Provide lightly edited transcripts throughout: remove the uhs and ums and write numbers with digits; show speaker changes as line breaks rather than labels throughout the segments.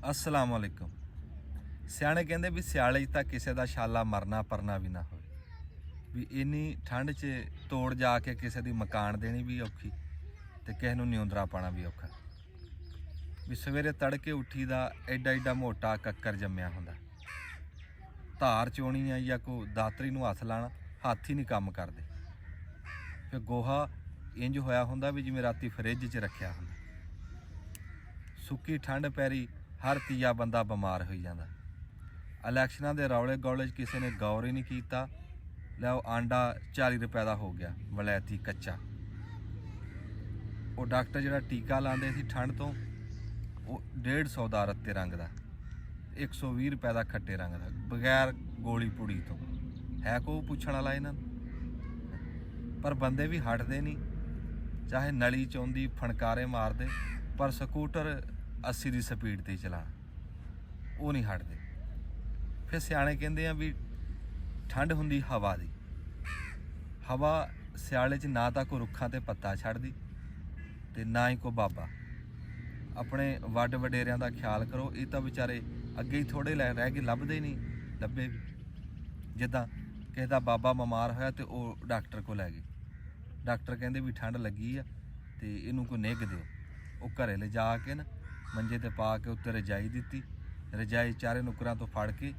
अस्सलाम वालेकुम। सियाणे कहते भी सियाले तो किसी का छाला मरना परना भी ना हो, भी इन्नी ठंड च तोड़ जाके किसी की मकान देनी भी औखी तो किसी को न्यूंदरा पाना भी औखा। भी सवेरे तड़के उठी दा एडा एडा मोटा कक्कर जम्मिया होंदा, धार चोनी है या कोई दातरी नूं हथ लाना, हाथ ही नहीं काम करते। फिर गोहा इंज होया होंदा भी जिवें राती फ्रिज च रखिया होंदा। सुक्की ठंड पैरी हर तीजा बंदा बीमार हो जाता। इलैक्शनां दे रौले गौले किसी ने गौर ही नहीं किया, लो आंडा 40 रुपए का हो गया वलैती कच्चा। वो डॉक्टर जो टीका लाते सी ठंड तो वो 150 का रत्ते रंग का, 120 रुपए का खट्टे रंग का, बगैर गोली पुड़ी तो है को पुछण वाला इन्हां नूं। पर बंदे भी हटते नहीं, चाहे नली चौंदी फणकारे मारते, पर स्कूटर 80 की स्पीड ते चलाना वो नहीं हटते। फिर सियाणे कहते हैं भी ठंड हुंदी हवा दी, हवा सियाले च ना तो कोई रुखां ते पत्ता छड्डदी ते ना ही कोई बाबा। अपने वड्ड वडेरियां दा ख्याल करो, ये तो बेचारे अगे ही थोड़े रह गए, लभदे नहीं, लभे भी जिद्दां किसी दा बाबा बीमार होया तो वो डॉक्टर को लै गए। डॉक्टर कहते भी ठंड लगी आ तो इनू कोई निग दिओ। वो घरे ले जाके ना मंजे ते पा के उत्ते रजाई दी, रजाई चारे नुकरां तो फड़ के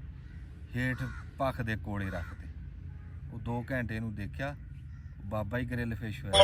हेठ भख दे कोले रखते। वो 2 घंटे इनू देखा, बाबा ही ग्रिल फिश होया।